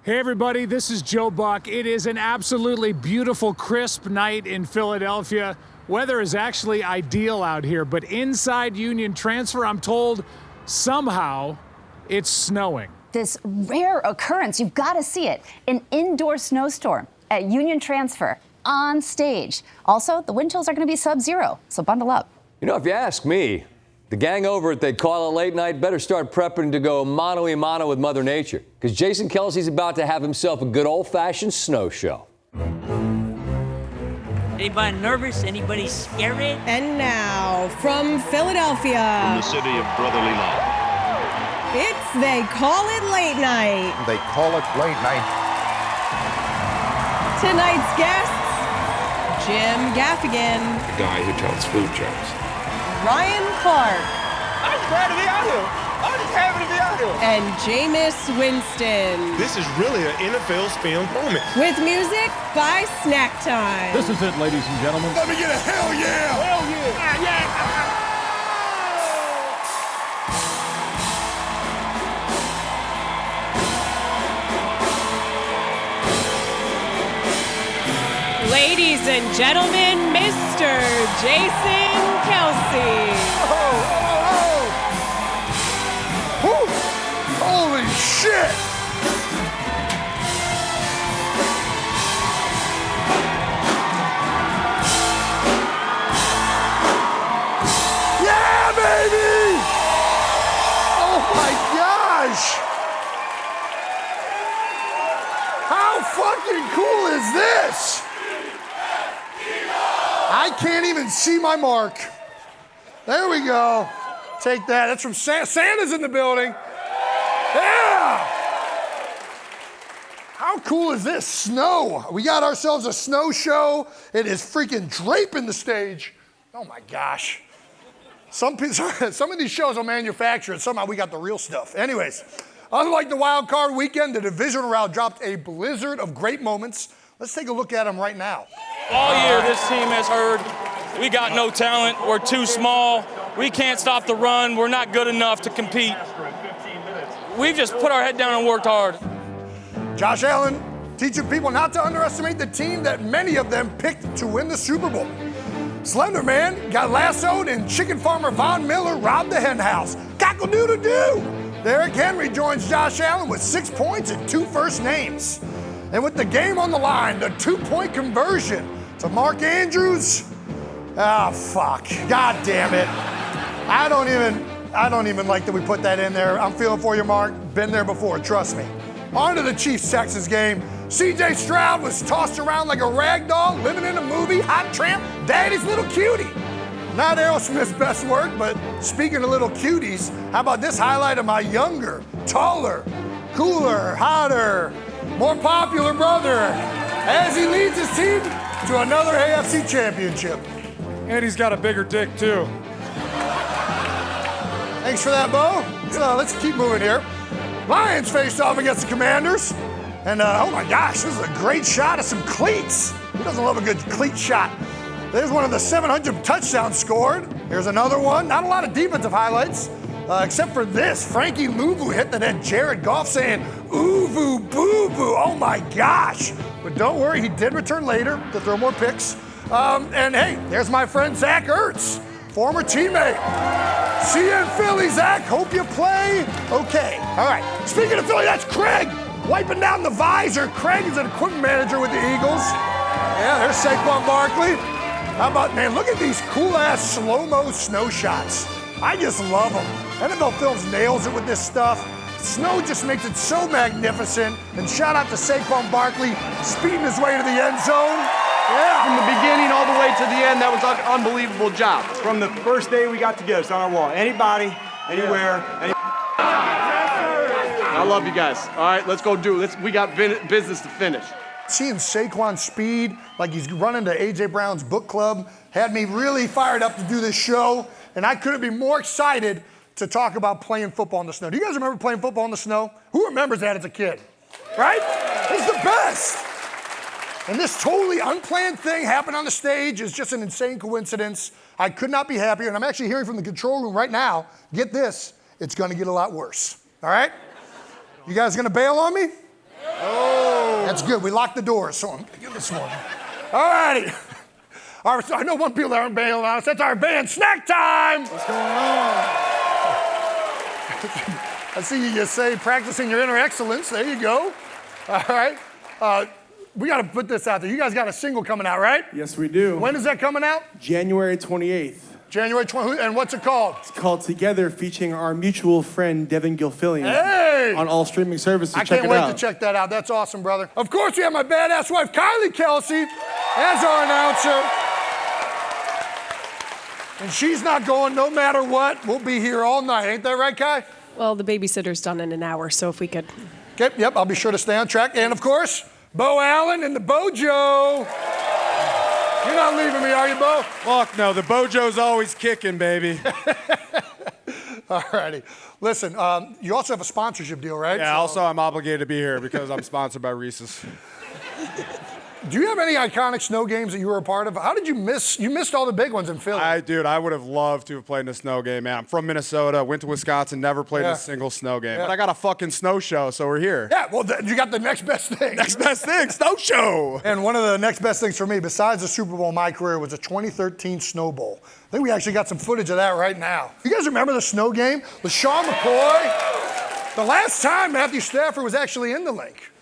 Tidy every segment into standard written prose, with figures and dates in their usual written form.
Hey everybody, this is Joe Buck. It is an absolutely beautiful, crisp night in Philadelphia. Weather is actually ideal out here, but inside Union Transfer, I'm told somehow it's snowing. This rare occurrence, you've got to see it. An indoor snowstorm at Union Transfer on stage. Also, the wind chills are going to be sub-zero, so bundle up. You know, if you ask me, the gang over at They Call It Late Night better start prepping to go mano-a-mano with Mother Nature, because Jason Kelce's about to have himself a good old-fashioned snow show. Anybody nervous? Anybody scared? And now, from Philadelphia, from the city of brotherly love, it's They Call It Late Night. They Call It Late Night. Tonight's guests, Jim Gaffigan, the guy who tells food jokes, Ryan Clark. I'm just glad to be out here. I'm just happy to be out here. And Jameis Winston. This is really an NFL spin moment. With music by Snack Time. This is it, ladies and gentlemen. Let me get a hell yeah! Hell yeah! Yeah! Ladies and gentlemen, Mr. Jason Kelce. Woo! Holy shit! Yeah, baby! Oh my gosh! How fucking cool is this? I can't even see my mark. There we go. Take that. That's from Santa's in the building. Yeah! How cool is this? Snow. We got ourselves a snow show. It is freaking draping the stage. Oh my gosh. Some of these shows are manufactured. Somehow we got the real stuff. Anyways, unlike the wild card weekend, the divisional round dropped a blizzard of great moments. Let's take a look at them right now. All year, this team has heard we got no talent. We're too small. We can't stop the run. We're not good enough to compete. We've just put our head down and worked hard. Josh Allen teaching people not to underestimate the team that many of them picked to win the Super Bowl. Slender Man got lassoed and chicken farmer Von Miller robbed the hen house. Cockle-doodle-doo! Derrick Henry joins Josh Allen with 6 points and 2 first names. And with the game on the line, the 2-point conversion to Mark Andrews. Ah, fuck. God damn it. I don't even like that we put that in there. I'm feeling for you, Mark. Been there before, trust me. On to the Chiefs-Texans game. C.J. Stroud was tossed around like a rag doll, living in a movie, hot tramp, daddy's little cutie. Not Aerosmith's best work, but speaking of little cuties, how about this highlight of my younger, taller, cooler, hotter, more popular brother as he leads his team to another AFC championship. And he's got a bigger dick, too. Thanks for that, Bo. So let's keep moving here. Lions faced off against the Commanders. And oh my gosh, this is a great shot of some cleats. Who doesn't love a good cleat shot? There's one of the 700 touchdowns scored. Here's another one. Not a lot of defensive highlights. Except for this, Frankie Louvu hit the net. Jared Goff saying, ooh, boo, boo, boo. Oh my gosh. But don't worry, he did return later to throw more picks. And hey, there's my friend Zach Ertz, former teammate. See you in Philly, Zach. Hope you play okay. All right. Speaking of Philly, that's Craig wiping down the visor. Craig is an equipment manager with the Eagles. Yeah, there's Saquon Barkley. How about, man, look at these cool-ass slow-mo snow shots. I just love them. NFL Films nails it with this stuff. Snow just makes it so magnificent. And shout out to Saquon Barkley speeding his way to the end zone. Yeah. From the beginning all the way to the end, that was an unbelievable job. From the first day we got together, it's on our wall. Anybody, anywhere, I love you guys. All right, let's go do it. We got business to finish. Seeing Saquon's speed, like he's running to A.J. Brown's book club, had me really fired up to do this show. And I couldn't be more excited to talk about playing football in the snow. Do you guys remember playing football in the snow? Who remembers that as a kid? Right? It's the best. And this totally unplanned thing happened on the stage is just an insane coincidence. I could not be happier. And I'm actually hearing from the control room right now, get this, it's going to get a lot worse. All right? You guys going to bail on me? Oh. That's good. We locked the doors, so I'm going to give this one. All righty. All right, so I know one people that aren't bailing on us. That's our band. Snack time! What's going on? I see you say practicing your inner excellence. There you go. All right. We got to put this out there. You guys got a single coming out, right? Yes, we do. When is that coming out? January 28th. January 20th. And what's it called? It's called Together, featuring our mutual friend, Devin Gilfillian. Hey! On all streaming services. I can't wait to check that out. That's awesome, brother. Of course, we have my badass wife, Kylie Kelce, as our announcer. And she's not going no matter what. We'll be here all night. Ain't that right, Kai? Well, the babysitter's done in an hour, so if we could. Okay, yep, I'll be sure to stay on track. And, of course, Bo Allen and the Bojo. You're not leaving me, are you, Bo? Fuck no, the Bojo's always kicking, baby. All righty. Listen, you also have a sponsorship deal, right? Yeah, also I'm obligated to be here because I'm sponsored by Reese's. Do you have any iconic snow games that you were a part of? How did you miss? You missed all the big ones in Philly. Dude, I would have loved to have played in a snow game, man. I'm from Minnesota, went to Wisconsin, never played in a single snow game. But I got a fucking snow show, so we're here. Yeah, well, you got the next best thing. Next best thing, snow show. And one of the next best things for me, besides the Super Bowl in my career, was the 2013 Snow Bowl. I think we actually got some footage of that right now. You guys remember the snow game? LaShawn McCoy? The last time Matthew Stafford was actually in the lake.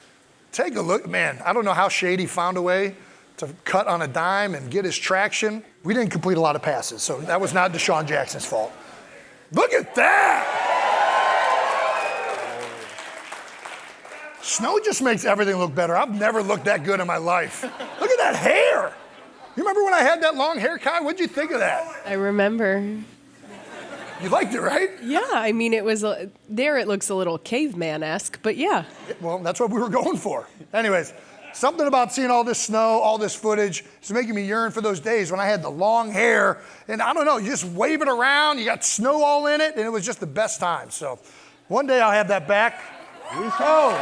Take a look. Man, I don't know how Shady found a way to cut on a dime and get his traction. We didn't complete a lot of passes, so that was not Deshaun Jackson's fault. Look at that! Snow just makes everything look better. I've never looked that good in my life. Look at that hair! You remember when I had that long hair, Kai? What'd you think of that? I remember. You liked it, right? Yeah, I mean, it was, there it looks a little caveman-esque, but yeah. Well, that's what we were going for. Anyways, something about seeing all this snow, all this footage, is making me yearn for those days when I had the long hair. And I don't know, you just wave it around, you got snow all in it, and it was just the best time. So one day I'll have that back. Oh,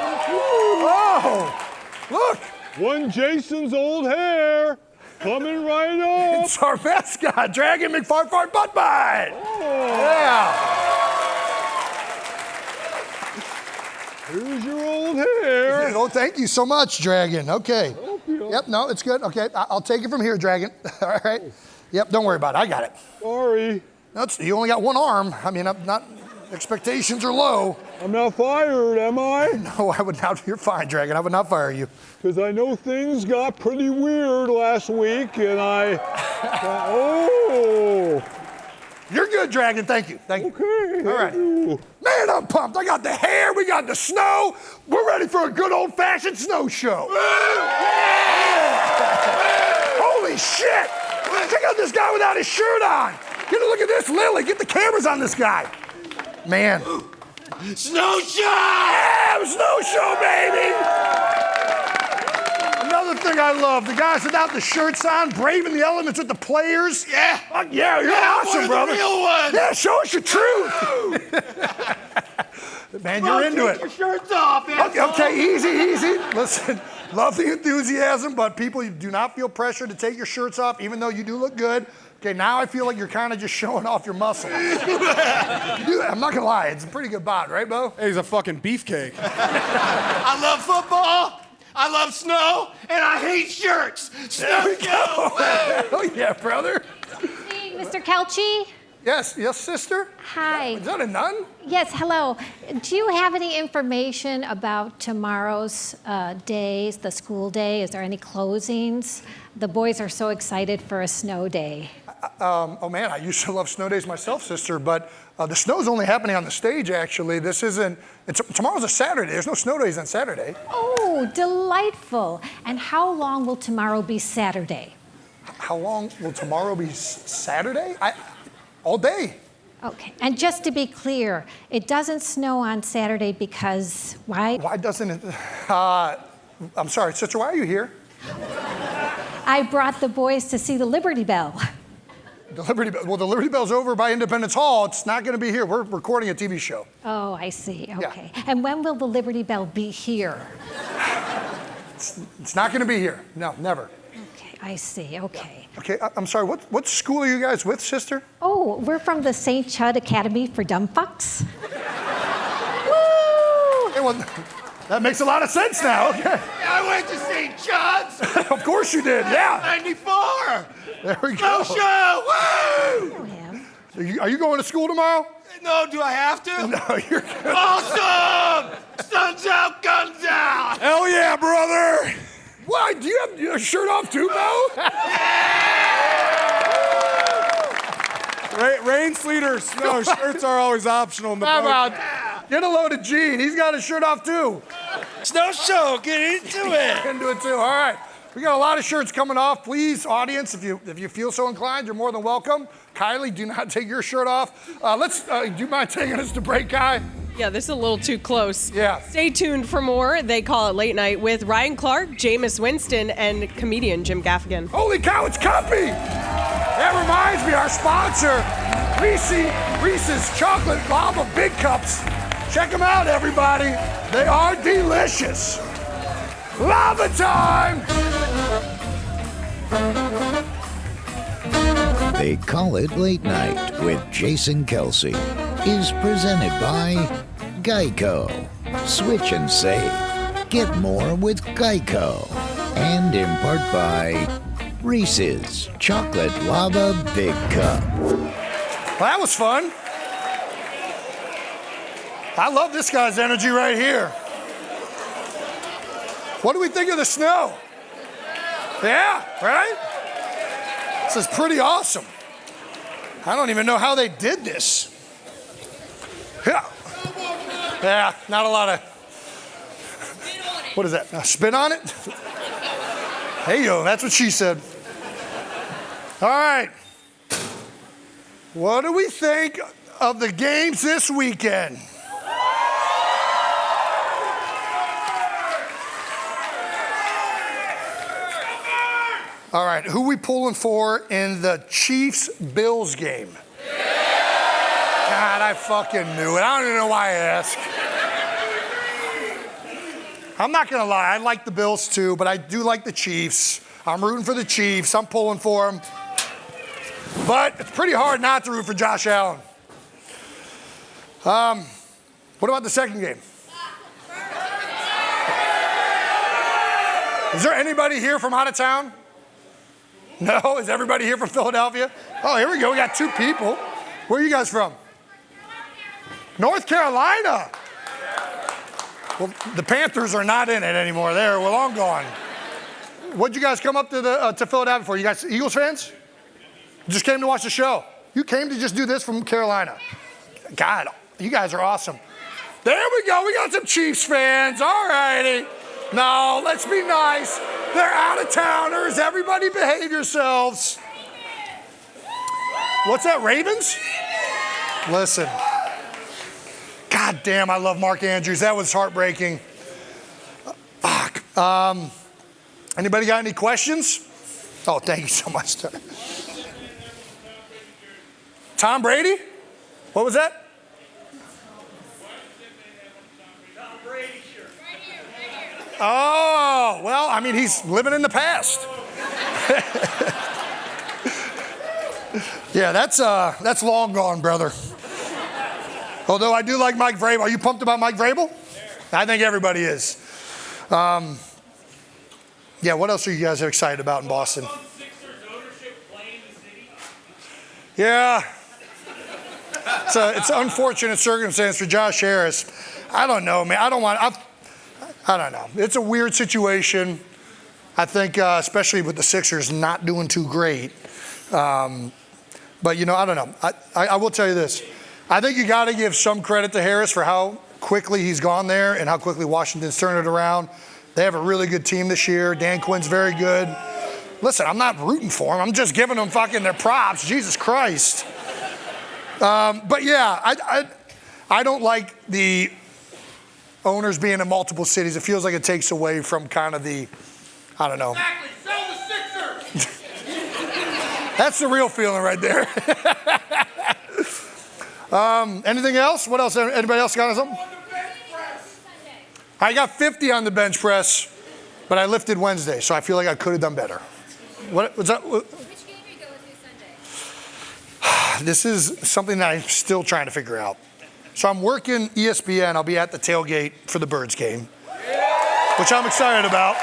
look. One Jason's old hair coming right up. It's our mascot, Dragon McFarfart Butt Bite. Oh. Yeah. Here's your old hair. Oh, thank you so much, Dragon. Okay. Yep, no, it's good. Okay, I'll take it from here, Dragon. All right. Yep, don't worry about it. I got it. Sorry. You only got one arm. I mean, expectations are low. I'm not fired, am I? No, I would not. You're fine, Dragon. I would not fire you. Because I know things got pretty weird last week, and oh. You're good, Dragon. Thank you. Thank you. Okay. All right. Man, I'm pumped. I got the hair. We got the snow. We're ready for a good old-fashioned snow show. Holy shit. Check out this guy without his shirt on. Get a look at this, Lily. Get the cameras on this guy. Man. Snow show! Yeah, snow show, baby. Another thing I love, the guys without the shirts on, braving the elements with the players. Yeah. Yeah, you're awesome, brother. The real one. Yeah, show us your truth. Man, you're into it. Take your shirts off, Okay, easy. Listen, love the enthusiasm, but people, you do not feel pressure to take your shirts off, even though you do look good. Okay, now I feel like you're kind of just showing off your muscles. I'm not gonna lie, it's a pretty good bod, right, Bo? Hey, he's a fucking beefcake. I love football, I love snow, and I hate shirts. Snow show! Oh yeah, brother. Hey, Mr. Kelce? Yes, sister? Hi. Is that a nun? Yes, hello. Do you have any information about tomorrow's days, the school day? Is there any closings? The boys are so excited for a snow day. Oh man, I used to love snow days myself, sister, but the snow's only happening on the stage, actually. Tomorrow's a Saturday. There's no snow days on Saturday. Oh, delightful. And how long will tomorrow be Saturday? How long will tomorrow be Saturday? All day. Okay, and just to be clear, it doesn't snow on Saturday because why? Why doesn't it? I'm sorry, sister, why are you here? I brought the boys to see the Liberty Bell. The Liberty Bell. Well, the Liberty Bell's over by Independence Hall. It's not going to be here. We're recording a TV show. Oh, I see. Okay. Yeah. And when will the Liberty Bell be here? It's not going to be here. No, never. Okay, I see. Okay. Okay, I'm sorry. What school are you guys with, sister? Oh, we're from the St. Chud Academy for Dumb Fucks. Hey, well, That makes a lot of sense now. Okay. I went to St. John's. Of course you did, yeah. 94. There we go. Snow show. Woo! Are you going to school tomorrow? No, do I have to? No, you're good. Awesome! Sun's out, guns out. Hell yeah, brother. Why, do you have your shirt off too, Bo? Rain, sleet, or snow, shirts are always optional in the boat. Get a load of Gene. He's got his shirt off too. Snow show, get into it. Get into it too. All right. We got a lot of shirts coming off. Please, audience, if you feel so inclined, you're more than welcome. Kylie, do not take your shirt off. Do you mind taking us to break, Kai? Yeah, this is a little too close. Yeah. Stay tuned for more. They call it Late Night with Ryan Clark, Jameis Winston, and comedian Jim Gaffigan. Holy cow, it's Cuppy! That reminds me, our sponsor, Reese's Chocolate Lava Big Cups. Check them out, everybody. They are delicious. Lava time! They Call It Late Night with Jason Kelce is presented by Geico. Switch and save. Get more with Geico. And in part by Reese's Chocolate Lava Big Cup. Well, that was fun. I love this guy's energy right here. What do we think of the snow? Yeah, right? This is pretty awesome. I don't even know how they did this. Yeah, not a lot of, what is that, spin on it? Hey, yo, that's what she said. All right. What do we think of the games this weekend? All right, who we pulling for in the Chiefs-Bills game? God, I fucking knew it. I don't even know why I asked. I'm not gonna lie, I like the Bills too, but I do like the Chiefs. I'm rooting for the Chiefs. I'm pulling for them. But it's pretty hard not to root for Josh Allen. What about the second game? Is there anybody here from out of town? No? Is everybody here from Philadelphia? Oh, here we go. We got two people. Where are you guys from? North Carolina. Well, the Panthers are not in it anymore. We're long gone. What'd you guys come up to Philadelphia for? You guys Eagles fans? You just came to watch the show. You came to just do this from Carolina. God, you guys are awesome. There we go. We got some Chiefs fans. All righty. No, let's be nice. They're out-of-towners. Everybody behave yourselves. What's that, Ravens? Listen. God damn, I love Mark Andrews. That was heartbreaking. Fuck. Anybody got any questions? Oh, thank you so much. Tom Brady? What was that? Oh, well, I mean, he's living in the past. Yeah, that's long gone, brother. Although I do like Mike Vrabel. Are you pumped about Mike Vrabel? I think everybody is. Yeah, what else are you guys excited about in Boston? Yeah. It's an unfortunate circumstance for Josh Harris. I don't know, man. I don't know. It's a weird situation. I think, especially with the Sixers not doing too great. But, I don't know. I will tell you this. I think you got to give some credit to Harris for how quickly he's gone there and how quickly Washington's turned it around. They have a really good team this year. Dan Quinn's very good. Listen, I'm not rooting for them. I'm just giving them fucking their props. Jesus Christ. But, yeah, I don't like the owners being in multiple cities. It feels like it takes away from kind of the, I don't know. Exactly. Sell the Sixers. That's the real feeling right there. Anything else? What else? Anybody else got something? I got 50 on the bench press, but I lifted Wednesday, so I feel like I could have done better. What's that? Which game are you going to Sunday? This is something that I'm still trying to figure out. So I'm working ESPN. I'll be at the tailgate for the Birds game. which I'm excited about.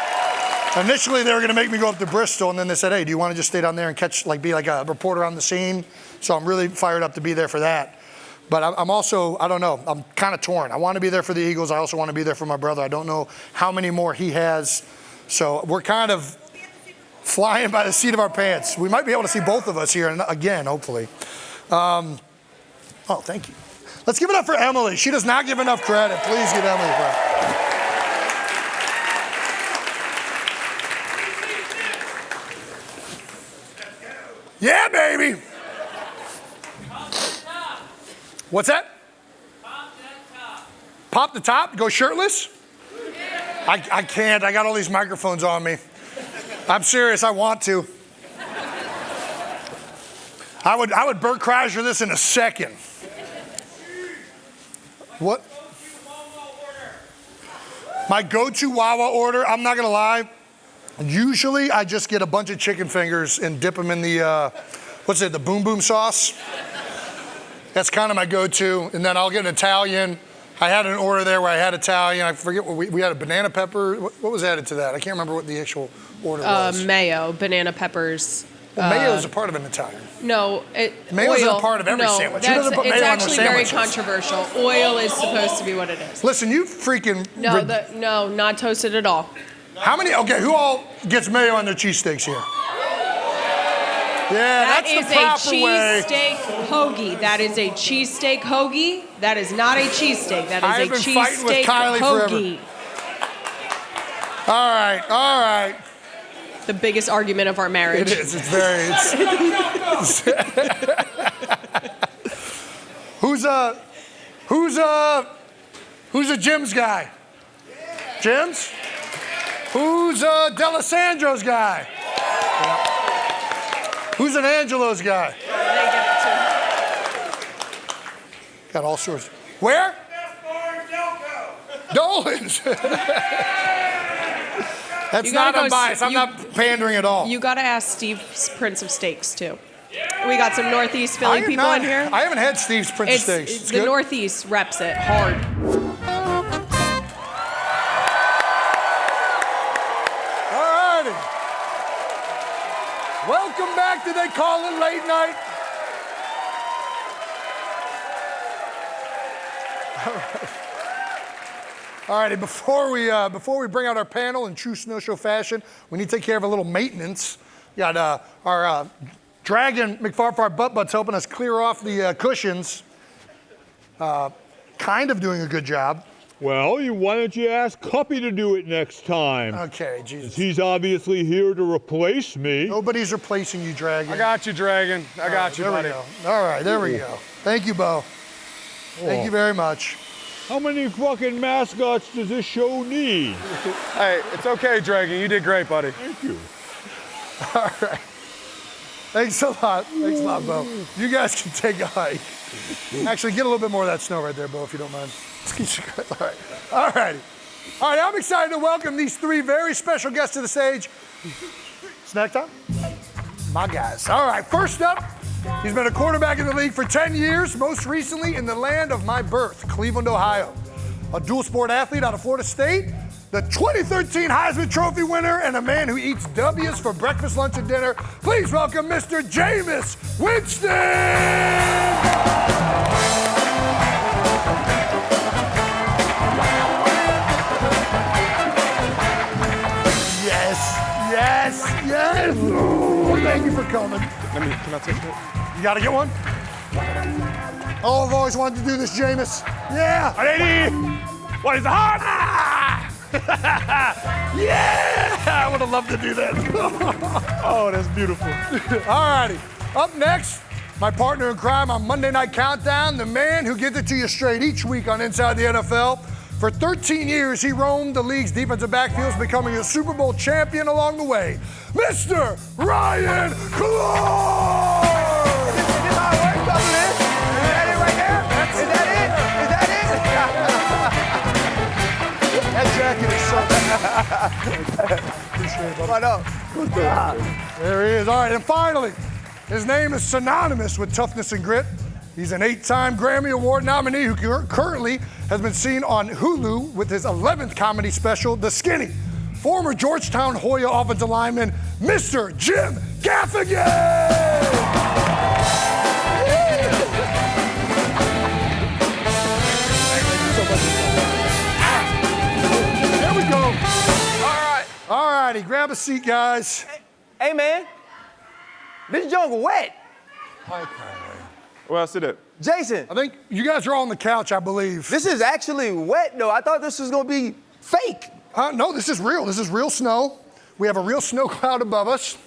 Initially, they were going to make me go up to Bristol, and then they said, hey, do you want to just stay down there and be like a reporter on the scene? So I'm really fired up to be there for that. But I'm also, I don't know, I'm kind of torn. I want to be there for the Eagles. I also want to be there for my brother. I don't know how many more he has. So we're kind of flying by the seat of our pants. We might be able to see both of us here again, hopefully. Oh, thank you. Let's give it up for Emily. She does not give enough credit. Please give Emily credit. Yeah, baby. What's that? Pop the top? Go shirtless? I can't. I got all these microphones on me. I'm serious. I want to. I would Burt Kreischer this in a second. What? My go-to Wawa order, I'm not going to lie. Usually, I just get a bunch of chicken fingers and dip them in the, the boom boom sauce. That's kind of my go-to. And then I'll get an Italian. I had an order there where I had Italian. I forget what we had a banana pepper. What was added to that? I can't remember what the actual order was. Mayo, banana peppers. Well, mayo is a part of an Italian. No, mayo is a part of every sandwich. Who doesn't put mayo on their sandwiches? It's actually very controversial. Oil is supposed to be what it is. Listen, you freaking... No, not toasted at all. How many? Okay, who all gets mayo on their cheesesteaks here? Yeah, that's the proper way. That is a cheesesteak hoagie. That is a cheesesteak hoagie. That is not a cheesesteak. That is a cheesesteak hoagie. All right. The biggest argument of our marriage. It is. It's very. Who's a Jim's guy? Jim's? Who's a D'Alessandro's guy? Yeah. Who's an Angelo's guy? Got all sorts. Where? Dolan's. That's not unbiased. I'm not pandering at all. You got to ask Steve's Prince of Steaks, too. We got some Northeast Philly people in here. I haven't had Steve's Prince of Steaks. It's the Northeast reps it hard. All righty. Welcome back to They Call It Late Night. All righty, before we bring out our panel in true snow show fashion, we need to take care of a little maintenance. We got our Dragon McFarfar Butt Butts helping us clear off the cushions. Kind of doing a good job. Well, why don't you ask Cuppy to do it next time? Okay, Jesus. He's obviously here to replace me. Nobody's replacing you, Dragon. I got you, Dragon. I got you, buddy. There we go. All right, there we go. Thank you, Bo. Thank you very much. How many fucking mascots does this show need? Hey, it's okay, Dragon. You did great, buddy. Thank you. All right. Thanks a lot. Thanks a lot, Bo. You guys can take a hike. Actually, get a little bit more of that snow right there, Bo, if you don't mind. All right. All righty. All right, I'm excited to welcome these three very special guests to the stage. Snack time? My guys. All right, first up, he's been a quarterback in the league for 10 years, most recently in the land of my birth, Cleveland, Ohio. A dual sport athlete out of Florida State, the 2013 Heisman Trophy winner, and a man who eats W's for breakfast, lunch, and dinner. Please welcome Mr. Jameis Winston! Yes! Oh, thank you for coming. Can I take it? You gotta get one? Oh, I've always wanted to do this, Jameis. Yeah! Ready? What is hot? Yeah! I would have loved to do that. Oh, that's beautiful. All righty. Up next, my partner in crime on Monday Night Countdown, the man who gets it to you straight each week on Inside the NFL. For 13 years, he roamed the league's defensive backfields, becoming a Super Bowl champion along the way. Mr. Ryan Clark! That jacket is so appreciate it, Why not? There he is. All right, and finally, his name is synonymous with toughness and grit. He's an 8-time Grammy Award nominee who currently has been seen on Hulu with his 11th comedy special, The Skinny. Former Georgetown Hoya offensive lineman, Mr. Jim Gaffigan! All righty, grab a seat, guys. Hey, man. This junk wet. Well, sit up. Jason. I think you guys are all on the couch, I believe. This is actually wet, though. I thought this was going to be fake. No, this is real. This is real snow. We have a real snow cloud above us.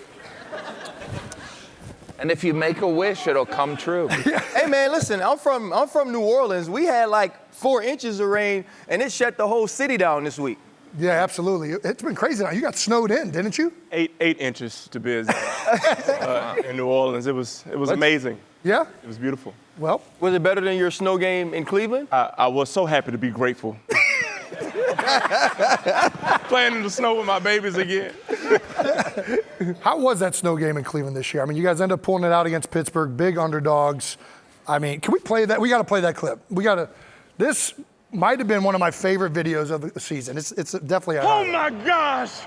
And if you make a wish, it'll come true. Hey, man, listen, I'm from New Orleans. We had like 4 inches of rain, and it shut the whole city down this week. Yeah, absolutely. It's been crazy now. You got snowed in, didn't you? 8 inches to be exact in New Orleans. It was amazing. Yeah? It was beautiful. Well, was it better than your snow game in Cleveland? I was so happy to be grateful. Playing in the snow with my babies again. How was that snow game in Cleveland this year? I mean, you guys ended up pulling it out against Pittsburgh, big underdogs. I mean, can we play that? We got to play that clip. This might have been one of my favorite videos of the season. It's definitely a Oh my gosh!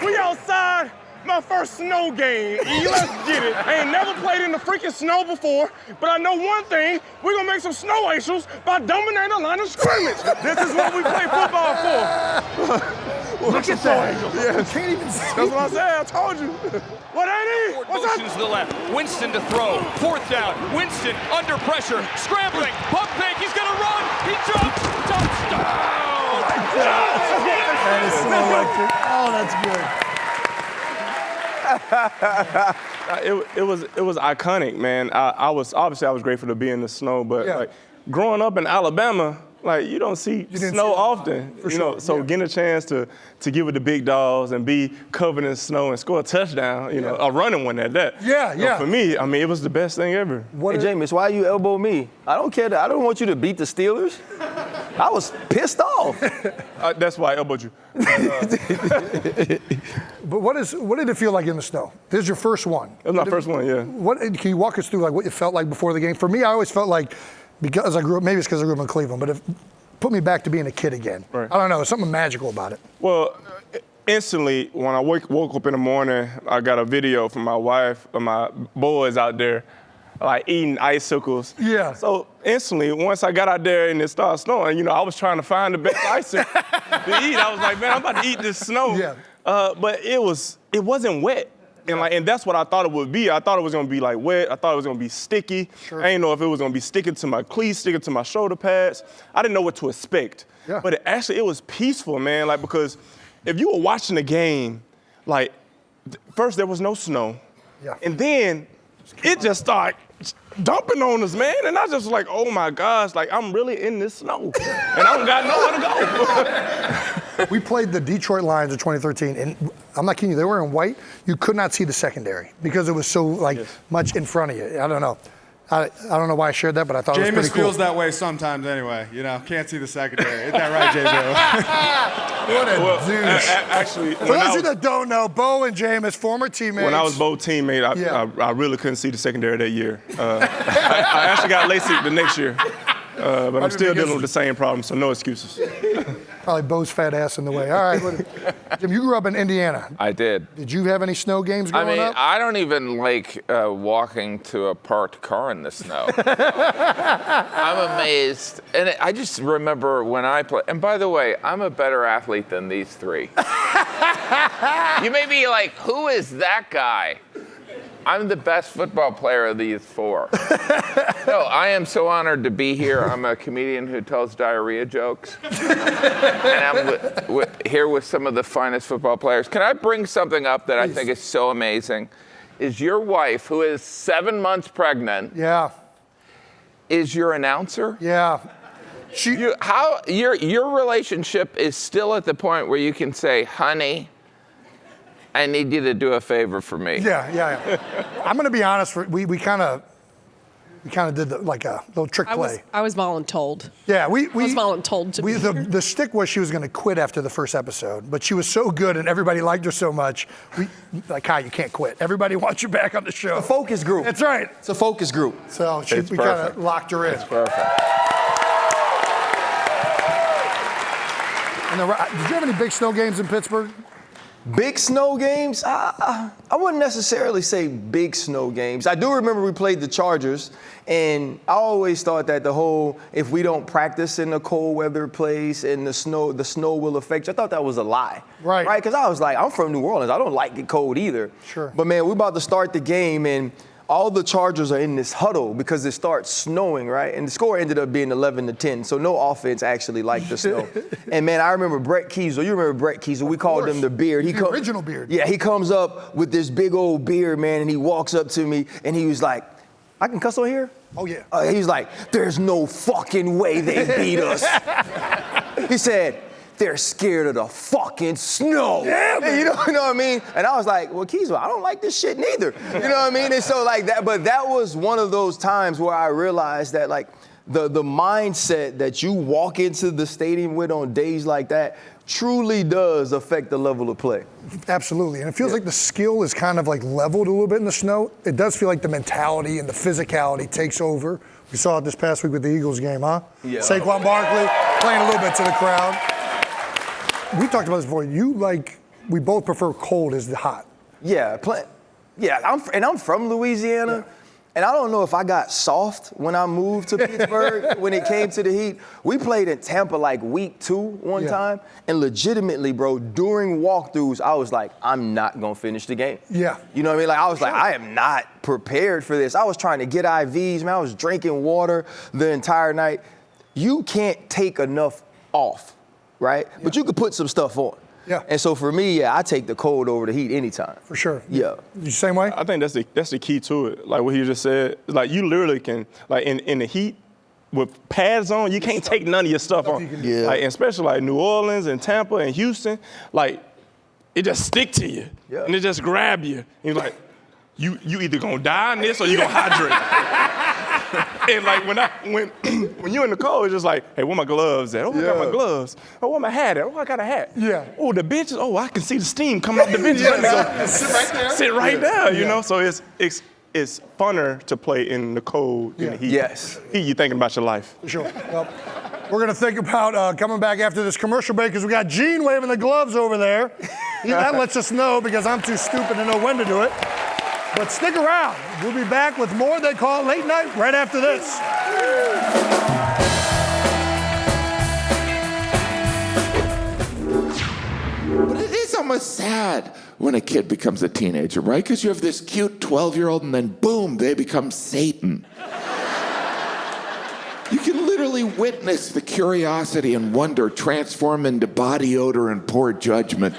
We outside, my first snow game. Let's get it. I ain't never played in the freaking snow before, but I know one thing, we're gonna make some snow angels by dominating the line of scrimmage. This is what we play football for. Look at that. Yeah. You can't even see. That's what I said, I told you. What ain't he? What's Motions to the left. Winston to throw. 4th down. Winston under pressure. Scrambling. Pump fake. He's going to run. He jumps. Touchdown. That is so electric. Oh, that's good. It was iconic, man. I was grateful to be in the snow, but like growing up in Alabama, like you don't see snow often, So getting a chance to get with the big dogs and be covered in snow and score a touchdown, a running one at that. For me, I mean, it was the best thing ever. Hey, Jameis, why you elbow me? I don't care. I don't want you to beat the Steelers. I was pissed off. That's why I elbowed you. But what did it feel like in the snow? This is your first one. It was my first one, yeah. Can you walk us through like what it felt like before the game? For me, I always felt like, because I grew up, maybe it's because I grew up in Cleveland, but it put me back to being a kid again. Right. I don't know, something magical about it. Well, instantly, when I woke up in the morning, I got a video from my wife of my boys out there, like eating icicles. Yeah. So instantly, once I got out there and it started snowing, I was trying to find the best icicle to eat. I was like, man, I'm about to eat this snow. Yeah. But it wasn't wet. And that's what I thought it would be. I thought it was gonna be like wet. I thought it was gonna be sticky. Sure. I didn't know if it was gonna be sticking to my cleats, sticking to my shoulder pads. I didn't know what to expect. Yeah. But it was peaceful, man. Like, because if you were watching the game, like, first there was no snow. Yeah. And then it just started dumping on us, man. And I just was like, oh my gosh, like I'm really in this snow. And I don't got nowhere to go. We played the Detroit Lions in 2013, and I'm not kidding you, they were in white. You could not see the secondary because it was so much in front of you. I don't know. I don't know why I shared that, but I thought it was pretty cool. Jameis feels that way sometimes anyway. Can't see the secondary. Isn't that right, J-Bo? What a douche. Actually, for those of you that don't know, Bo and Jameis, former teammates. When I was Bo's teammate, I really couldn't see the secondary that year. I actually got LASIK the next year. But I'm still dealing with the same problem, so no excuses. Probably Bo's fat ass in the way. All right, Jim, you grew up in Indiana. I did. Did you have any snow games growing up? I don't even like walking to a parked car in the snow. I'm amazed. And I just remember when I played, and by the way, I'm a better athlete than these three. You may be like, who is that guy? I'm the best football player of these 4. No, I am so honored to be here. I'm a comedian who tells diarrhea jokes. And I'm here with some of the finest football players. Can I bring something up that I think is so amazing? Is your wife, who is 7 months pregnant, is your announcer? Yeah. Your relationship is still at the point where you can say, honey, I need you to do a favor for me. Yeah. I'm going to be honest. We kind of We kind of did like a little trick play. I was voluntold. Yeah, I was voluntold to be here. The stick was she was going to quit after the first episode, but she was so good and everybody liked her so much. Kai, you can't quit. Everybody wants you back on the show. A focus group. That's right. It's a focus group. So we kind of locked her in. It's perfect. And did you have any big snow games in Pittsburgh? Big snow games? I wouldn't necessarily say big snow games. I do remember we played the Chargers, and I always thought that the whole, if we don't practice in a cold weather place and the snow will affect you, I thought that was a lie. Right. Right? Because I was like, I'm from New Orleans. I don't like it cold either. Sure. But, man, we're about to start the game, and all the Chargers are in this huddle because it starts snowing, right? And the score ended up being 11-10, so no offense actually liked the snow. And, man, I remember Brett Kiesel. You remember Brett Kiesel. We called him the Beard. The original Beard. Yeah, he comes up with this big old beard, man, and he walks up to me, and he was like, I can cuss on here? Oh, yeah. He's like, there's no fucking way they beat us. He said, they're scared of the fucking snow. Yeah, man. You know what I mean? And I was like, well, Kiesel, I don't like this shit neither. You know what I mean? And so like that, but that was one of those times where I realized that like the mindset that you walk into the stadium with on days like that truly does affect the level of play. Absolutely. And it feels like the skill is kind of like leveled a little bit in the snow. It does feel like the mentality and the physicality takes over. We saw it this past week with the Eagles game, huh? Yeah. Saquon Barkley playing a little bit to the crowd. We talked about this before. We both prefer cold as the hot. Yeah, I'm from Louisiana, and I don't know if I got soft when I moved to Pittsburgh when it came to the heat. We played in Tampa like week 2 one time, and legitimately, bro, during walkthroughs, I was like, I'm not gonna finish the game. Yeah. You know what I mean? Like I was like, I am not prepared for this. I was trying to get IVs, man. I was drinking water the entire night. You can't take enough off. Right? Yeah. But you could put some stuff on. Yeah. And so for me, I take the cold over the heat anytime. For sure. Yeah. You same way? I think that's the key to it. Like what he just said, like you literally can, like in the heat, with pads on, you can't take none of your stuff on. Yeah. Like especially like New Orleans and Tampa and Houston, like it just stick to you. Yeah. And it just grab you. And you're like, you either gonna die in this or you gonna hydrate. And like when you're in the cold, it's just like, hey, where my gloves at? Oh, I got my gloves. Oh, where my hat at? Oh, I got a hat. Yeah. Oh, the benches. Oh, I can see the steam coming off the benches. Sit right there. Sit right there. You know. So it's funner to play in the cold than the heat. Yes. Heat, you're thinking about your life. For sure. Well, we're gonna think about coming back after this commercial break because we got Gene waving the gloves over there. That lets us know because I'm too stupid to know when to do it. But stick around. We'll be back with more They Call It Late Night right after this. But it is almost sad when a kid becomes a teenager, right? Because you have this cute 12-year-old and then boom, they become Satan. You can literally witness the curiosity and wonder transform into body odor and poor judgment.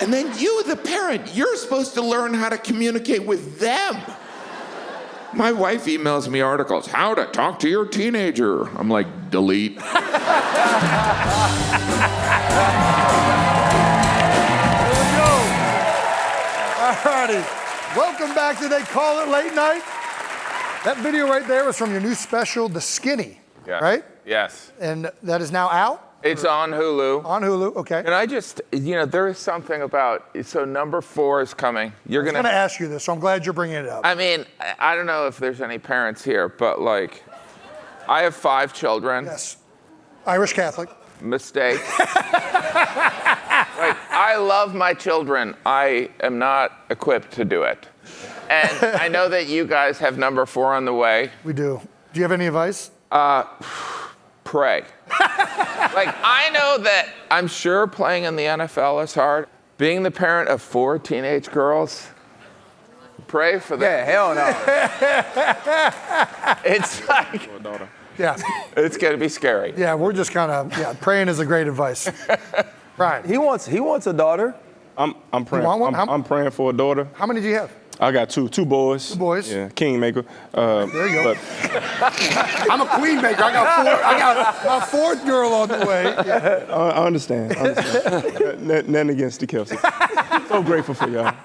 And then you, the parent, you're supposed to learn how to communicate with them. My wife emails me articles, how to talk to your teenager. I'm like, delete. There we go. All righty. Welcome back to They Call It Late Night. That video right there was from your new special, The Skinny, right? Yes. And that is now out? It's on Hulu. On Hulu, okay. And I just, there is something about, so number 4 is coming. I was going to ask you this, so I'm glad you're bringing it up. I mean, I don't know if there's any parents here, but like, I have 5 children. Yes. Irish Catholic. Mistake. I love my children. I am not equipped to do it. And I know that you guys have number 4 on the way. We do. Do you have any advice? Pray. I know that I'm sure playing in the NFL is hard. Being the parent of 4 teenage girls, pray for them. Yeah, hell no. It's like, yeah, it's gonna be scary. Yeah, we're just kind of praying is a great advice. Right. He wants a daughter. I'm praying. You want one? I'm praying for a daughter. How many do you have? I got 2 boys. 2 boys. Yeah, kingmaker. There you go. I'm a queen maker. I got my 4th girl on the way. Yeah. I understand. Nothing against the Kelce. So grateful for y'all.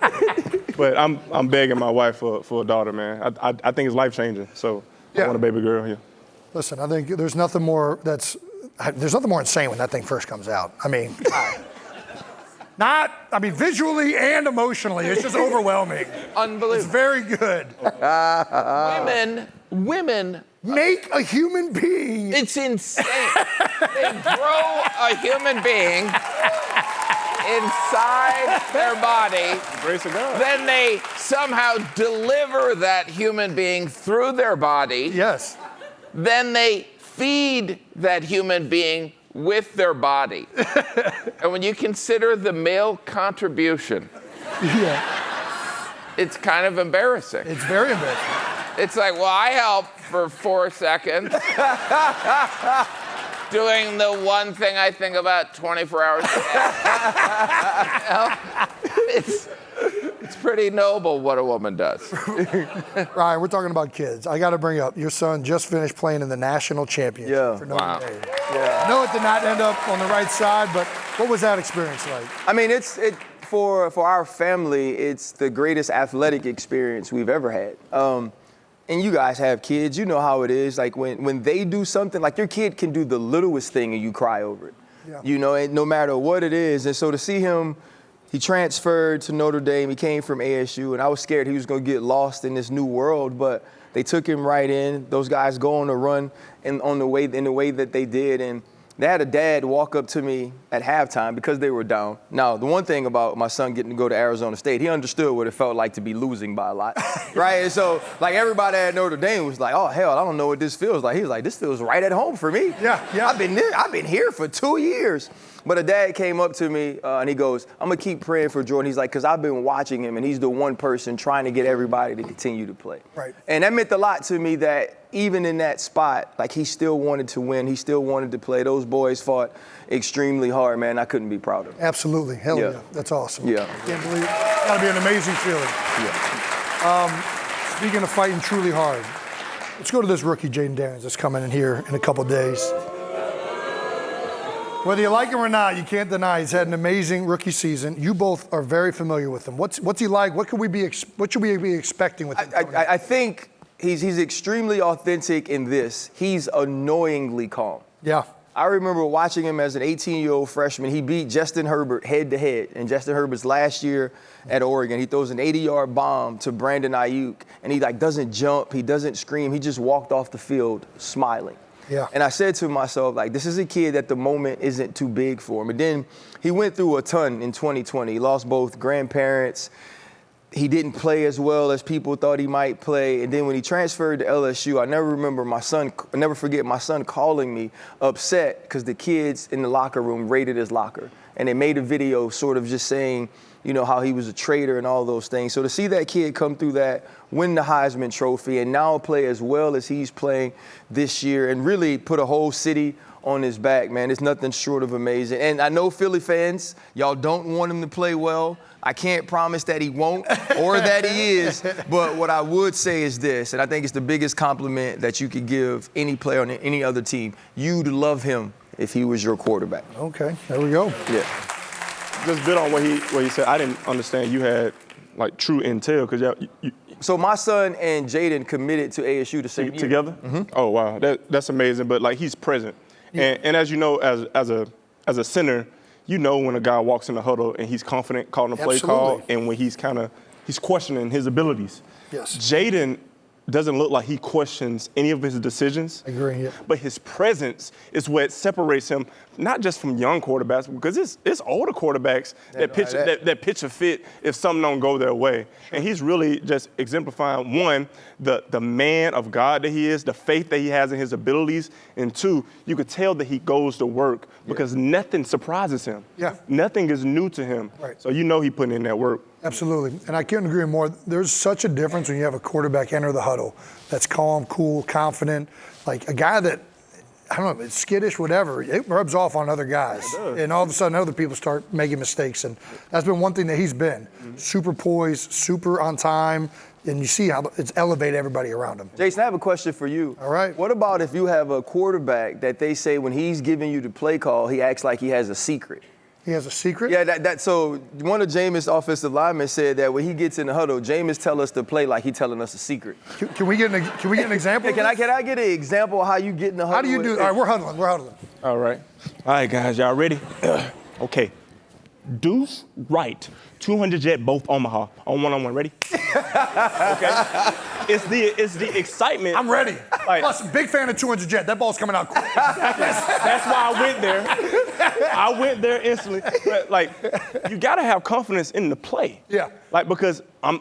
But I'm begging my wife for a daughter, man. I think it's life-changing, so I want a baby girl here. Listen, I think there's nothing more insane when that thing first comes out. I mean, visually and emotionally, it's just overwhelming. Unbelievable. It's very good. Women make a human being. It's insane. They grow a human being inside their body. Grace of God. Then they somehow deliver that human being through their body. Yes. Then they feed that human being with their body. And when you consider the male contribution, it's kind of embarrassing. It's very embarrassing. It's like, well, I helped for 4 seconds doing the one thing I think about 24 hours a day. It's pretty noble what a woman does. Ryan, we're talking about kids. I got to bring up, your son just finished playing in the national championship for Notre Dame. I know it did not end up on the right side, but what was that experience like? I mean, for our family, it's the greatest athletic experience we've ever had. And you guys have kids, you know how it is. Like when they do something, like your kid can do the littlest thing and you cry over it. Yeah. You know, and no matter what it is. And so to see him, he transferred to Notre Dame. He came from ASU, and I was scared he was going to get lost in this new world, but they took him right in. Those guys go on a run in the way that they did, and they had a dad walk up to me at halftime because they were down. Now, the one thing about my son getting to go to Arizona State, he understood what it felt like to be losing by a lot, right? And so, like, everybody at Notre Dame was like, oh, hell, I don't know what this feels like. He was like, this feels right at home for me. Yeah. I've been here for 2 years. But a dad came up to me, and he goes, I'm going to keep praying for Jordan. He's like, because I've been watching him, and he's the one person trying to get everybody to continue to play. Right. And that meant a lot to me that even in that spot, like, he still wanted to win. He still wanted to play. Those boys fought extremely hard, man. I couldn't be prouder. Absolutely. Hell yeah. That's awesome. Yeah. Can't believe it. It's got to be an amazing feeling. Yeah. Speaking of fighting truly hard, let's go to this rookie, Jaden Daniels, that's coming in here in a couple days. Whether you like him or not, you can't deny he's had an amazing rookie season. You both are very familiar with him. What's he like? What should we be expecting with him? I think he's extremely authentic in this. He's annoyingly calm. Yeah. I remember watching him as an 18-year-old freshman. He beat Justin Herbert head-to-head in Justin Herbert's last year at Oregon. He throws an 80-yard bomb to Brandon Ayuk, and he doesn't jump, he doesn't scream. He just walked off the field smiling. Yeah. And I said to myself, this is a kid at the moment isn't too big for him. And then he went through a ton in 2020. He lost both grandparents. He didn't play as well as people thought he might play. And then when he transferred to LSU, I never forget my son calling me upset because the kids in the locker room raided his locker. And they made a video sort of just saying, how he was a traitor and all those things. So to see that kid come through that, win the Heisman Trophy, and now play as well as he's playing this year and really put a whole city on his back, man, it's nothing short of amazing. And I know Philly fans, y'all don't want him to play well. I can't promise that he won't or that he is, but what I would say is this, and I think it's the biggest compliment that you could give any player on any other team. You'd love him if he was your quarterback. Okay, there we go. Yeah. Just bit on what he said. I didn't understand you had true intel because So my son and Jaden committed to ASU the same year. Together? Mm-hmm. Oh wow, that's amazing. But he's present, and as you know, as a center, you know when a guy walks in the huddle and he's confident calling a play call, and when he's questioning his abilities. Yes. Jaden doesn't look like he questions any of his decisions. I agree, yeah. But his presence is what separates him, not just from young quarterbacks, because it's older quarterbacks that pitch a fit if something don't go their way. Sure. And he's really just exemplifying, one, the man of God that he is, the faith that he has in his abilities, and two, you could tell that he goes to work because nothing surprises him. Yeah. Nothing is new to him. Right. So he putting in that work. Absolutely. And I couldn't agree more. There's such a difference when you have a quarterback enter the huddle that's calm, cool, confident, like a guy that, I don't know, it's skittish, whatever. It rubs off on other guys. And all of a sudden, other people start making mistakes. And that's been one thing that he's been. Mm-hmm. Super poised, super on time. And you see how it's elevated everybody around him. Jason, I have a question for you. All right. What about if you have a quarterback that they say when he's giving you the play call, he acts like he has a secret? He has a secret? Yeah, so one of Jameis' offensive linemen said that when he gets in the huddle, Jameis tell us to play like he telling us a secret. Can we get an example? Can I get an example of how you get in the huddle? How do you do? All right, we're huddling. All right. All right, guys, y'all ready? Okay. Deuce right, 200 jet, both Omaha on one-on-one. Ready? Okay. It's the excitement. I'm ready. Plus, big fan of 200 jet. That ball's coming out quick. That's why I went there. I went there instantly. But you gotta have confidence in the play. Yeah. Because eye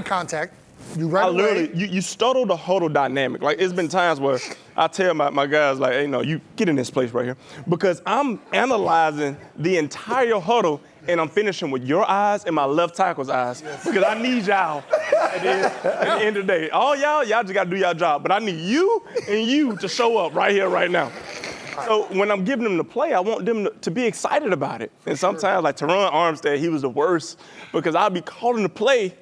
contact. You right away. You startle the huddle dynamic. It's been times where I tell my guys, hey, no, you get in this place right here. Because I'm analyzing the entire huddle and I'm finishing with your eyes and my left tackle's eyes. Because I need y'all at the end of the day. All y'all just gotta do y'all job. But I need you and you to show up right here, right now. So when I'm giving them the play, I want them to be excited about it. And sometimes, Teron Armstead, he was the worst because I'd be calling the play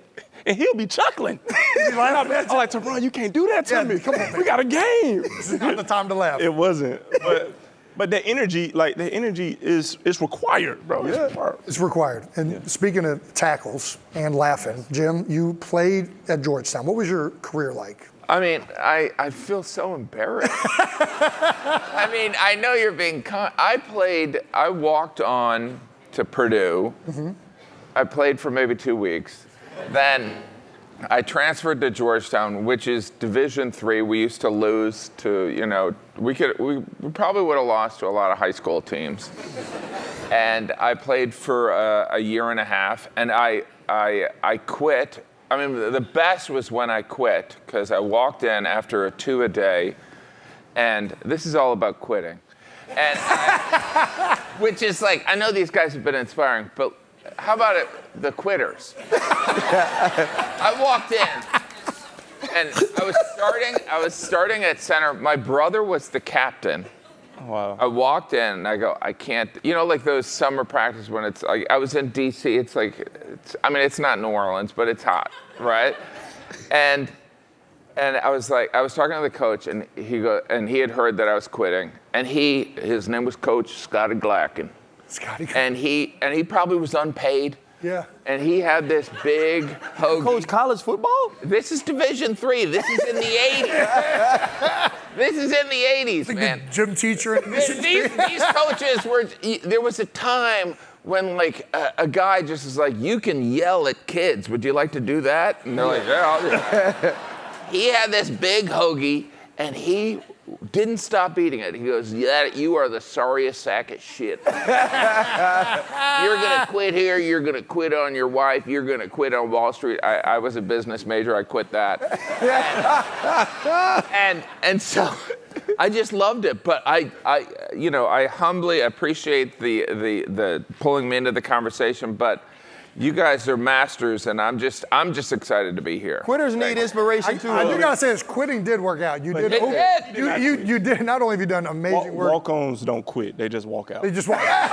and he'll be chuckling. I'm like, Teron, you can't do that to me. Come on, we got a game. This is not the time to laugh. It wasn't. But the energy, is required, bro. Yeah. It's required. And speaking of tackles and laughing, Jim, you played at Georgetown. What was your career like? I mean, I feel so embarrassed. I mean, I know you're being I walked on to Purdue. Mm-hmm. I played for maybe 2 weeks. Then I transferred to Georgetown, which is Division III. We used to lose to, we probably would have lost to a lot of high school teams. And I played for a year and a half, and I quit. I mean, the best was when I quit, because I walked in after a 2-a-day, and this is all about quitting. And which is I know these guys have been inspiring, but how about the quitters? I walked in, and I was starting at center. My brother was the captain. Wow. I walked in and I go, I can't, those summer practice when it's I was in DC, it's not New Orleans, but it's hot, right? And I was talking to the coach, and he had heard that I was quitting, and his name was Coach Scotty Glacken. And he probably was unpaid. Yeah. And he had this big hoagie. Coach college football? This is Division III. This is in the 80s. This is in the 80s, man. The gym teacher. These coaches were. There was a time when a guy just is you can yell at kids. Would you like to do that? And they're like, yeah, I'll do that. He had this big hoagie, and he didn't stop eating it. He goes, you are the sorriest sack of shit. You're gonna quit here, you're gonna quit on your wife, you're gonna quit on Wall Street. I was a business major, I quit that. And so I just loved it. But I humbly appreciate the pulling me into the conversation, but you guys are masters, and I'm just excited to be here. Quitters need inspiration too. I do gotta say this: quitting did work out. You did. You did. Not only have you done amazing work. Walk-ons don't quit; they just walk out. They just walk out.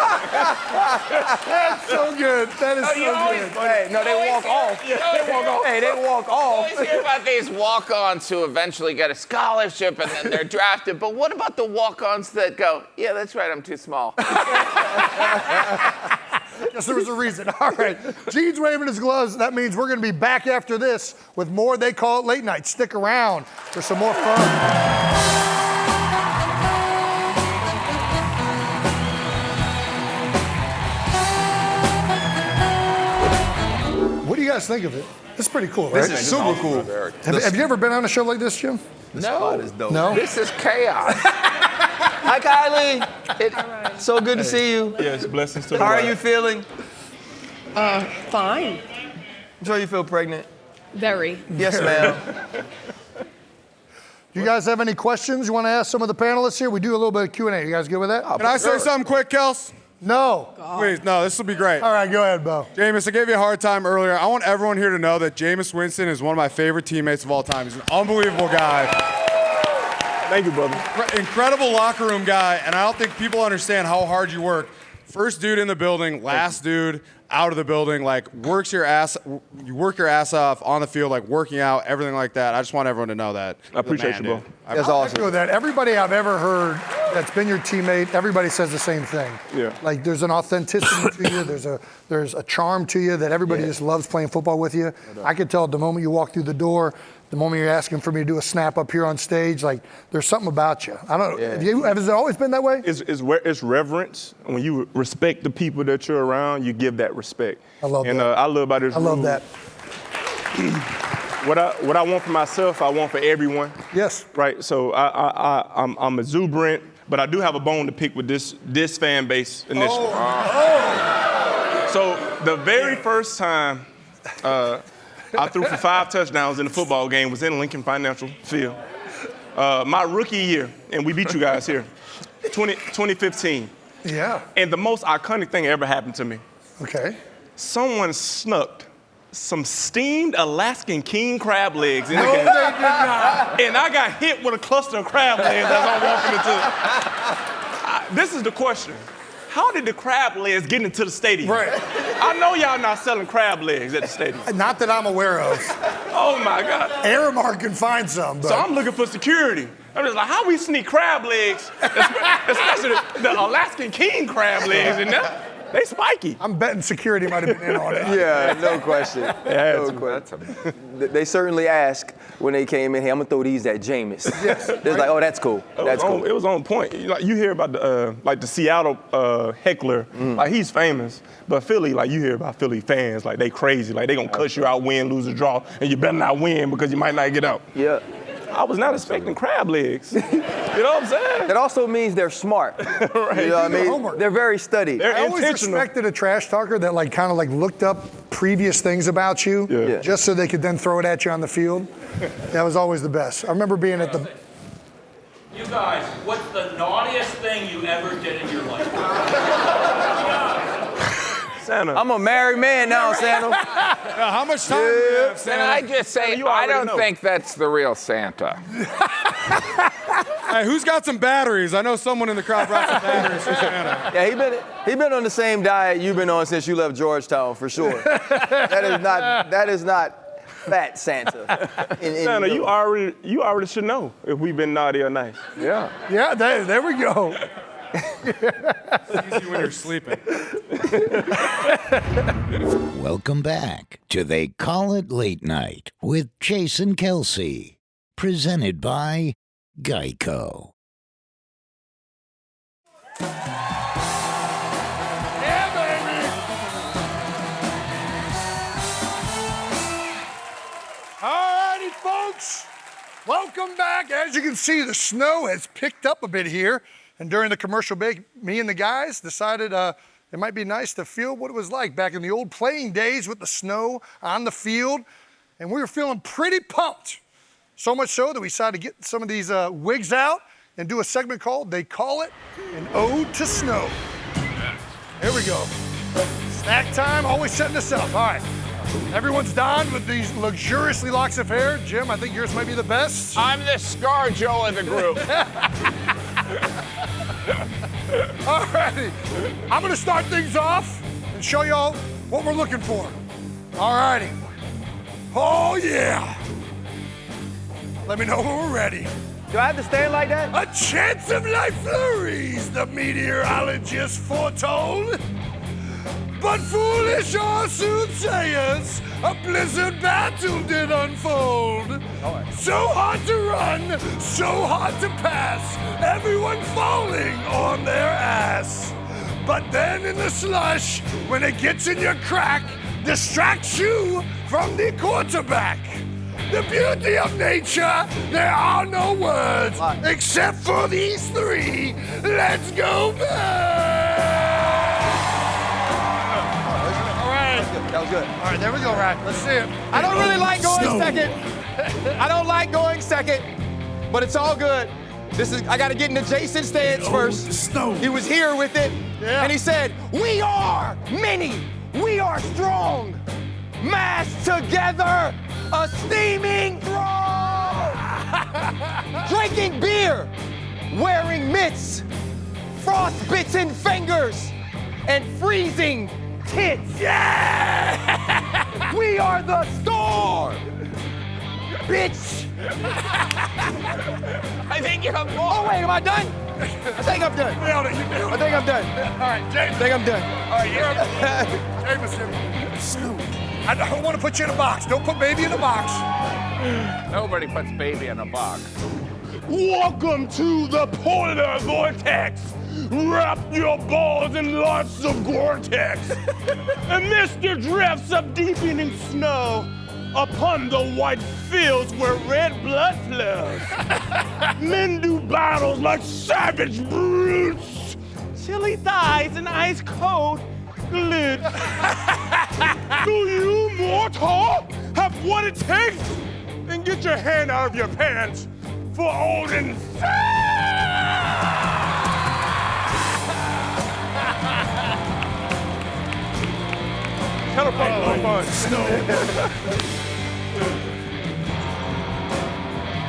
That's so good. That is so good. Hey, no, they walk off. They walk off. Hey, they walk off. You always hear about these walk-ons who eventually get a scholarship and then they're drafted. But what about the walk-ons that go, yeah, that's right, I'm too small. Yes, there was a reason. All right. Gene's waving his gloves. That means we're going to be back after this with more They Call It Late Night. Stick around for some more fun. What do you guys think of it? This is pretty cool, right? This is super cool. Have you ever been on a show like this, Jim? No. No? This is chaos. Hi, Kylie. So good to see you. Yes, blessings to the How are Lord. you feeling? Fine. I'm sure you feel pregnant. Very. Yes, ma'am. You guys have any questions you want to ask some of the panelists here? We do a little bit of Q&A. You guys good with that? Can I say something quick, Kels? No. Please, no, this will be great. All right, go ahead, Bo. Jameis, I gave you a hard time earlier. I want everyone here to know that Jameis Winston is one of my favorite teammates of all time. He's an unbelievable guy. Thank you, brother. Incredible locker room guy, and I don't think people understand how hard you work. First dude in the building, last dude. out of the building, like you work your ass off on the field, like working out, everything like that. I just want everyone to know that. I appreciate you, bro. That's awesome. With that, everybody I've ever heard that's been your teammate, everybody says the same thing. Yeah. Like there's an authenticity to you. There's a charm to you that everybody just loves playing football with you. I could tell the moment you walk through the door, the moment you're asking for me to do a snap up here on stage, like there's something about you. I don't know. Has it always been that way? It's reverence. When you respect the people that you're around, you give that respect. I love that. And I love about this. I love that. What I want for myself, I want for everyone. Yes. Right. So I'm exuberant, but I do have a bone to pick with this fan base initially. So the very first time I threw for 5 touchdowns in a football game was in Lincoln Financial Field. My rookie year, and we beat you guys here, 2015. Yeah. And the most iconic thing ever happened to me. Okay. Someone snuck some steamed Alaskan king crab legs in the No, game. they did not. And I got hit with a cluster of crab legs as I'm walking into. This is the question. How did the crab legs get into the stadium? Right. I know y'all not selling crab legs at the stadium. Not that I'm aware of. Oh my God. Aramar can find some. But. So I'm looking for security. I'm just like, how we sneak crab legs, especially the Alaskan king crab legs in there? They spiky. I'm betting security might have been in on it. Yeah, no question. No question. They certainly asked when they came in here, I'm going to throw these at Jameis. Yes. They're like, oh, that's cool. That's cool. It was on point. You hear about the Seattle heckler, like he's famous. But Philly, like you hear about Philly fans, like they crazy. Like they going to cuss you out, win, lose, or draw, and you better not win because you might not get out. Yeah. I was not expecting crab legs. You know what I'm saying? That also means they're smart. Right. You know what I mean? Homework. They're very studied. I always respected a trash talker that like kind of like looked up previous things about you just so they could then throw it at you on the field. That was always the best. I remember being at the... You guys, what's the naughtiest thing you ever did in your life? Santa. I'm a married man now, Santa. How much time do you have, Santa? Can I just say, I don't think that's the real Santa. Hey, who's got some batteries? I know someone in the crowd brought some batteries for Santa. Yeah, he been on the same diet you've been on since you left Georgetown, for sure. That is not fat Santa. Santa, you already should know if we've been naughty or nice. Yeah. Yeah, there we go. It's easy when you're sleeping. Welcome back to They Call It Late Night with Jason Kelce, presented by Geico. Yeah, baby. All righty, folks. Welcome back. As you can see, the snow has picked up a bit here. And during the commercial break, me and the guys decided it might be nice to feel what it was like back in the old playing days with the snow on the field. And we were feeling pretty pumped. So much so that we decided to get some of these wigs out and do a segment called They Call It an Ode to Snow. Here we go. Snack time, always setting this up. All right. Everyone's donned with these luxuriously locks of hair. Jim, I think yours might be the best. I'm the ScarJo of the group. All righty. I'm going to start things off and show y'all what we're looking for. All righty. Oh, yeah. Let me know when we're ready. Do I have to stand like that? A chance of light flurries, the meteorologist foretold. But foolish are soothsayers, a blizzard battle did unfold. So hard to run, so hard to pass, everyone falling on their ass. But then in the slush, when it gets in your crack, distracts you from the quarterback. The beauty of nature, there are no words, except for these three. Let's go back! That was good. All right, there we go, Ryan. Let's see it. I don't really like going second. I don't like going second, but it's all good. I got to get into Jason's stance first. He was here with it, and he said, "We are many. We are strong. Massed together, a steaming throng. Drinking beer, wearing mitts, frostbitten fingers, and freezing tits. Yeah! We are the storm. Bitch. I think you have more. Oh, wait, am I done? I think I'm done. Nailed it. You nailed it. I think I'm done. All right, James. I think I'm done. All right, you're Jameson. I don't want to put you in a box. Don't put baby in a box. Nobody puts baby in a box. Welcome to the polar vortex. Wrap your balls in lots of Gore-Tex. Amidst the drifts of deepening snow, upon the white fields where red blood flows. Men do battles like savage brutes. Chilly thighs and ice cold glutes. Do you, mortal, have what it takes? Then get your hand out of your pants for Odin.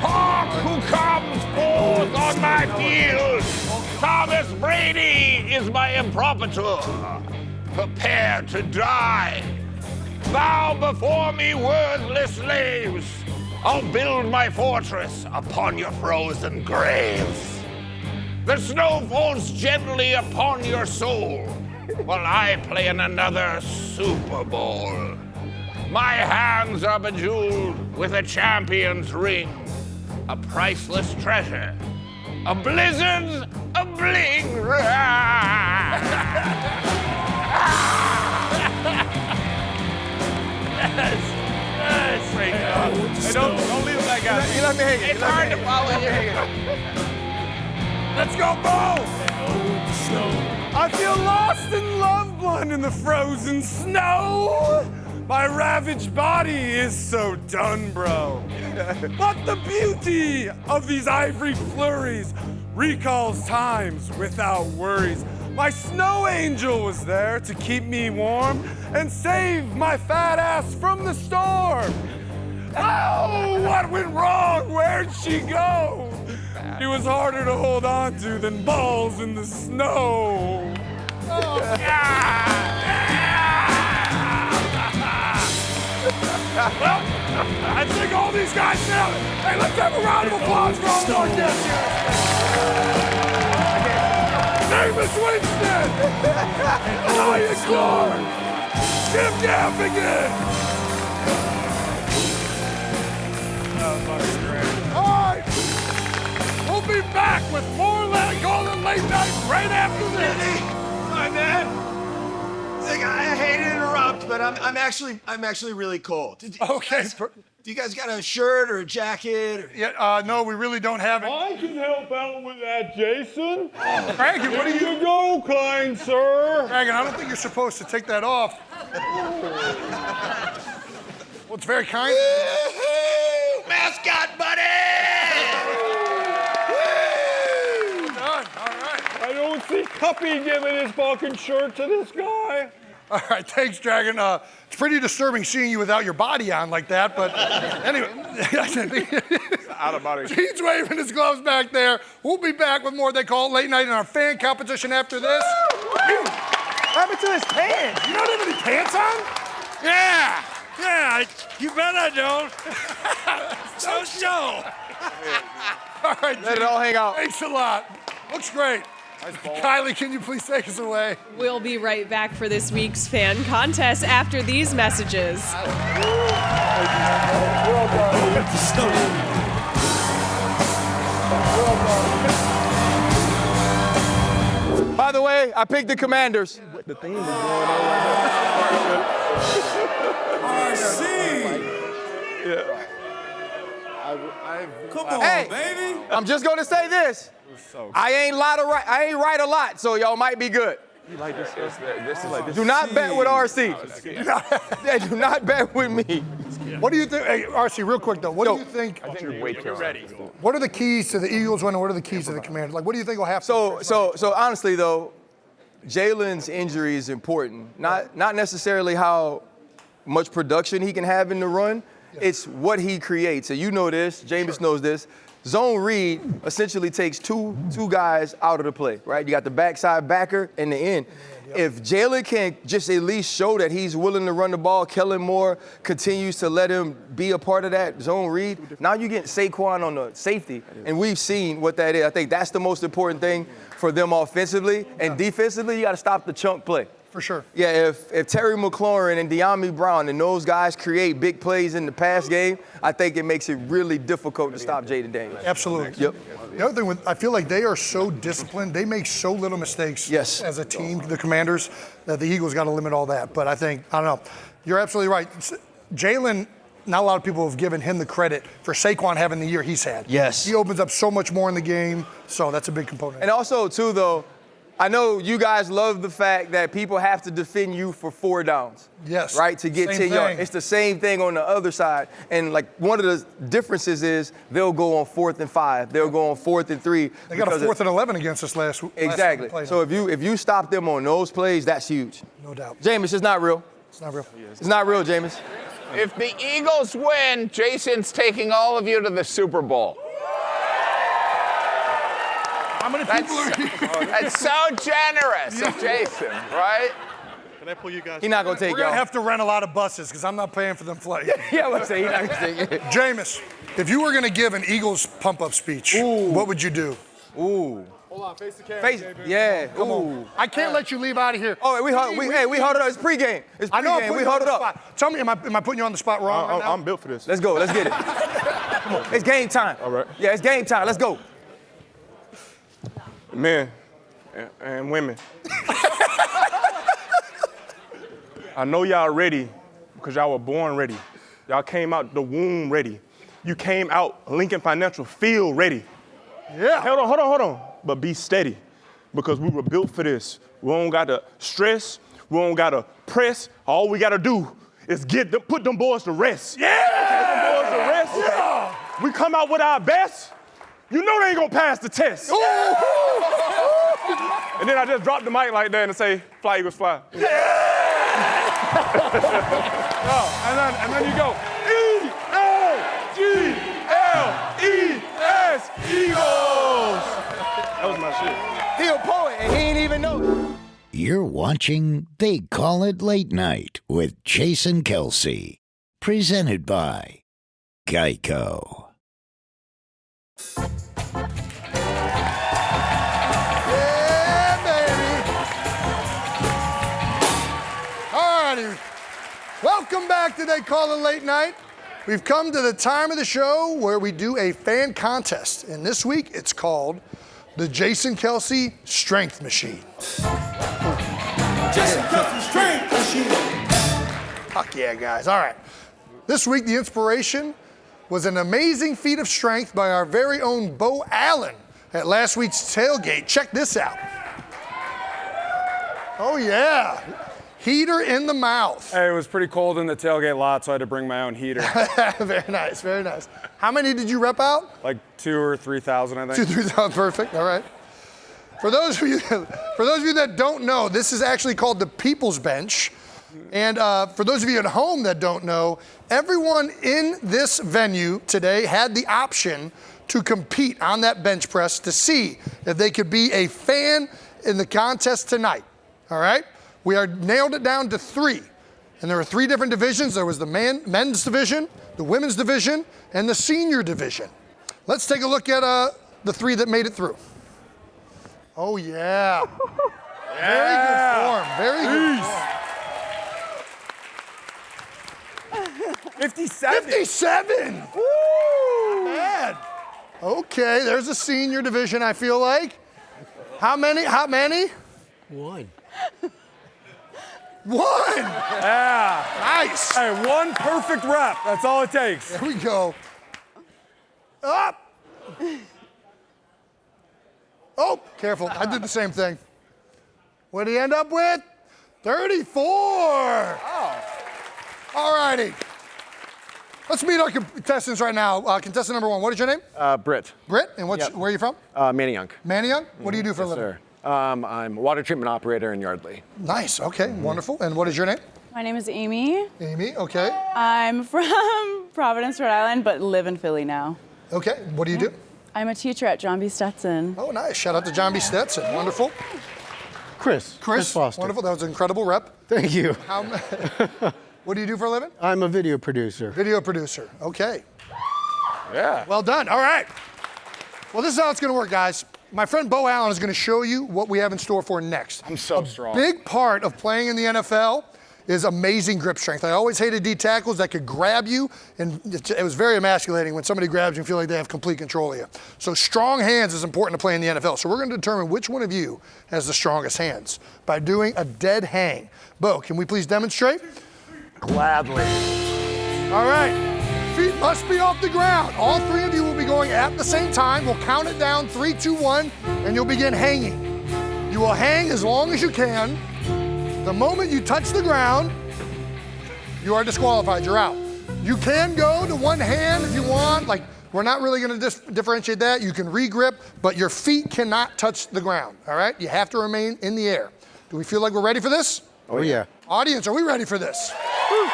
Hark who comes forth on my field! Thomas Brady is my impromptu. Prepare to die. Bow before me, worthless slaves. I'll build my fortress upon your frozen graves. The snow falls gently upon your soul while I play in another Super Bowl. My hands are bejeweled with a champion's ring, a priceless treasure, a blizzard's a bling. Yes, great job. Hey, don't leave that guy. You let me hang it. It's hard to follow you. Let's go, Bo! I feel lost in love blind in the frozen snow. My ravaged body is so done, bro. But the beauty of these ivory flurries recalls times without worries. My snow angel was there to keep me warm and save my fat ass from the storm. Oh, what went wrong? Where'd she go? It was harder to hold on to than balls in the snow. Oh, well, I think all these guys nailed it. Hey, let's have a round of applause for all of our guests here. Jameis Winston, Elias Clark, Jim Gaffigan. All right, we'll be back with more Golden Late Night right after this. Hi, man. I hate to interrupt, but I'm actually really cold. Okay. Do you guys got a shirt or a jacket? Yeah, no, we really don't have it. I can help out with that, Jason. Dragon, what are Here you go, kind sir. Dragon, I don't think you're supposed to take that off. Well, it's very kind. Woo-hoo! Mascot buddy! All right. I don't see Cuppy giving his fucking shirt to this guy. All right, thanks, Dragon. It's pretty disturbing seeing you without your body on like that, but anyway. Out of body. He's waving his gloves back there. We'll be back with more They Call It Late Night in our fan competition after this. What happened to his pants? You don't have any pants on? Yeah, you bet I don't. Don't show. All right, Let it all hang out. Thanks a lot. Looks great. Kylie, can you please take us away? We'll be right back for this week's fan contest after these messages. By the way, I picked the Commanders. The theme is going on right Yeah. Come on, hey, baby. I'm just gonna say this. I ain't right a lot, so y'all might be good. You like this stuff? Do not bet with RC. Do not bet with me. What do you think? Hey, RC, real quick though. What do you think? I think you're way too ready. What are the keys to the Eagles winning? What are the keys to the Commanders? Like, what do you think will happen? So honestly though, Jalen's injury is important. Not necessarily how much production he can have in the run. It's what he creates. And you know this. Jameis knows this. Zone read essentially takes two guys out of the play, right? You got the backside backer and the end. If Jalen can just at least show that he's willing to run the ball, Kellen Moore continues to let him be a part of that zone read, now you're getting Saquon on the safety, and we've seen what that is. I think that's the most important thing for them offensively. And defensively, you got to stop the chunk play. For sure. Yeah, if Terry McLaurin and De'Ami Brown and those guys create big plays in the pass game, I think it makes it really difficult to stop Jaden Daniels. Absolutely. Yep. The other thing, I feel like they are so disciplined. They make so little mistakes as a team, the Commanders, that the Eagles got to limit all that. But I don't know. You're absolutely right. Jalen, not a lot of people have given him the credit for Saquon having the year he's had. Yes. He opens up so much more in the game, so that's a big component. And also, too, though, I know you guys love the fact that people have to defend you for 4 downs. Yes. Right? To get 10 yards. It's the same thing on the other side. And, like, one of the differences is they'll go on 4th and 5. They'll go on 4th and 3. They got a 4th and 11 against us last week. Exactly. So if you stop them on those plays, that's huge. No doubt. Jameis, it's not real. It's not real. It's not real, Jameis. If the Eagles win, Jason's taking all of you to the Super Bowl. How many people are here? That's so generous of Jason, right? Can I pull you guys? He's not going to take We're y'all. going to have to rent a lot of buses because I'm not paying for them flights. Yeah, let's say he's not going to take it. Jameis, if you were going to give an Eagles pump-up speech, what would you do? Ooh. Hold on, face the camera. Face, yeah. Come on. I can't let you leave out of here. Oh, we hold it up. It's pregame. It's pregame. I know I'm putting we you hold on it the up. spot. Tell me, am I putting you on the spot wrong right now? I'm built for this. Let's go. Let's get it. Come on. It's game time. All right. Yeah, it's game time. Let's go. Men and women. I know y'all ready because y'all were born ready. Y'all came out the womb ready. You came out Lincoln Financial Field ready. Yeah. Hold on. But be steady because we were built for this. We don't got to stress. We don't got to press. All we got to do is put them boys to rest. Yeah. Put them boys to rest. Yeah. We come out with our best. You know they ain't gonna pass the test. And then I just drop the mic like that and say, fly, Eagles, fly. Yeah! and then you go, E-L-G-L-E-S, Eagles. That was my shit. He a poet and he ain't even know it. You're watching They Call It Late Night with Jason Kelce. Presented by Geico. Yeah, baby. All righty. Welcome back to They Call It Late Night. We've come to the time of the show where we do a fan contest. And this week, it's called the Jason Kelce Strength Machine. Jason Kelce Strength Machine. Fuck yeah, guys. All right. This week, the inspiration was an amazing feat of strength by our very own Bo Allen at last week's tailgate. Check this out. Oh, yeah. Heater in the mouth. Hey, it was pretty cold in the tailgate lot, so I had to bring my own heater. Very nice, very nice. How many did you rep out? Like 2,000 or 3,000, I think. 3,000, perfect, all right. For those of you that don't know, this is actually called the People's Bench. And for those of you at home that don't know, everyone in this venue today had the option to compete on that bench press to see if they could be a fan in the contest tonight, all right? We are nailed it down to 3. And there were 3 different divisions. There was the men's division, the women's division, and the senior division. Let's take a look at the 3 that made it through. Oh, yeah. Very good form, very good form. 57. 57! Woo! Not bad. Okay, there's a senior division, I feel like. How many? 1. 1! Yeah. Nice. Hey, 1 perfect rep. That's all it takes. There we go. Up! Oh, careful. I did the same thing. What did he end up with? 34! Oh. All righty. Let's meet our contestants right now. Contestant number 1, what is your name? Britt. Britt, and where are you from? Manayunk. Manayunk? What do you do for a living? Sir. I'm a water treatment operator in Yardley. Nice, okay, wonderful. And what is your name? My name is Amy. Amy, okay. I'm from Providence, Rhode Island, but live in Philly now. Okay, what do you do? I'm a teacher at John B. Stetson. Oh, nice. Shout out to John B. Stetson. Wonderful. Chris Foster. Wonderful. That was an incredible rep. Thank you. What do you do for a living? I'm a video producer. Video producer. Okay. Yeah. Well done. All right. Well, this is how it's going to work, guys. My friend Bo Allen is going to show you what we have in store for next. I'm so strong. Big part of playing in the NFL is amazing grip strength. I always hated D tackles that could grab you, and it was very emasculating when somebody grabs you and feel like they have complete control of you. So strong hands is important to play in the NFL. So we're going to determine which one of you has the strongest hands by doing a dead hang. Bo, can we please demonstrate? Gladly. All right. Feet must be off the ground. All three of you will be going at the same time. We'll count it down, 3, 2, 1, and you'll begin hanging. You will hang as long as you can. The moment you touch the ground, you are disqualified, you're out. You can go to one hand if you want, like we're not really gonna differentiate that. You can re-grip, but your feet cannot touch the ground, all right? You have to remain in the air. Do we feel like we're ready for this? Oh yeah. Audience, are we ready for this? Woo.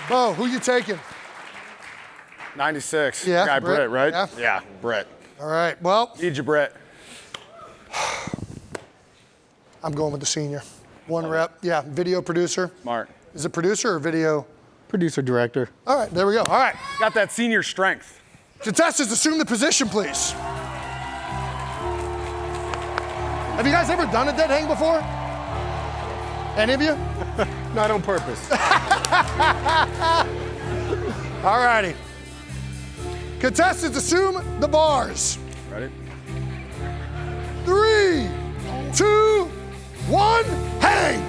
Bo, who you taking? 96. Yeah, Guy Brett, right? Yeah. Brett. All right, well. Need you, Brett. I'm going with the senior. One rep, yeah, video producer. Smart. Is it producer or video? Producer, director. All right, there we go. All right. Got that senior strength. Contestants, assume the position, please. Have you guys ever done a dead hang before? Any of you? Not on purpose. All righty. Contestants, assume the bars. Ready? 3, 2, 1, hang!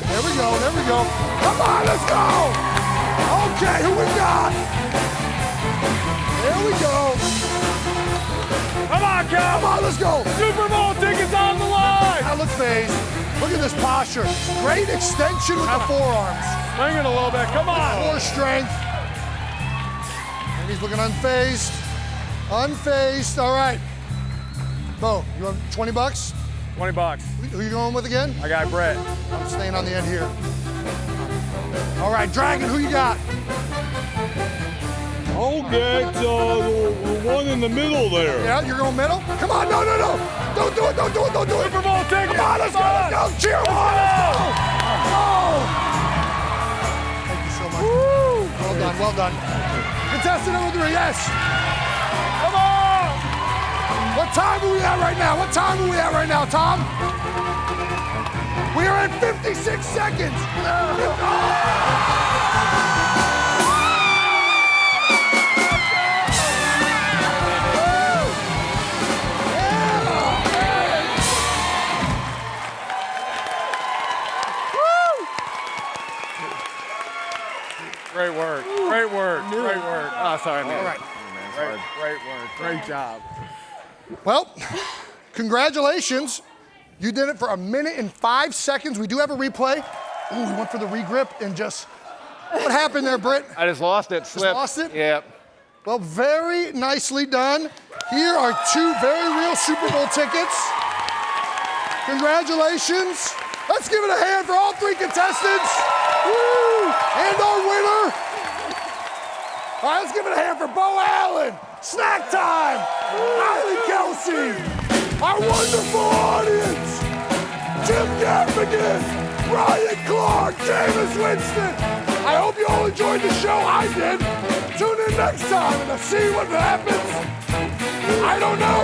There we go, there we go. Come on, let's go! Okay, who we got? There we go. Come on, Cal! Come on, let's go! Super Bowl tickets on the line! Now look, FaZe. Look at this posture. Great extension with the forearms. Swing it a little bit, come on! More strength. And he's looking unfazed. Unfazed, all right. Bo, you want 20 bucks? 20 bucks. Who you going with again? I got Brett. I'm staying on the end here. All right, Dragon, who you got? I'll get the one in the middle there. Yeah, you're going middle? Come on, no. Don't do it. Super Bowl ticket. Come on, let's go. Cheer him on, let's go. Oh. Thank you so much. Woo. Well done. Contestant number 3, yes. Come on. What time are we at right now? Tom? We are at 56 seconds. Great work. Oh, sorry, man. All right. Great work. Great job. Well, congratulations. You did it for 1 minute and 5 seconds. We do have a replay. Ooh, we went for the re-grip and just, what happened there, Britt? I just lost it. Just lost it? Yep. Well, very nicely done. Here are 2 very real Super Bowl tickets. Congratulations. Let's give it a hand for all 3 contestants. Woo! And our winner. All right, let's give it a hand for Bo Allen. Snack time. Riley Kelce. Our wonderful audience. Jim Gaffigan. Brian Clark. Jameis Winston. I hope you all enjoyed the show. I did. Tune in next time and see what happens. I don't know.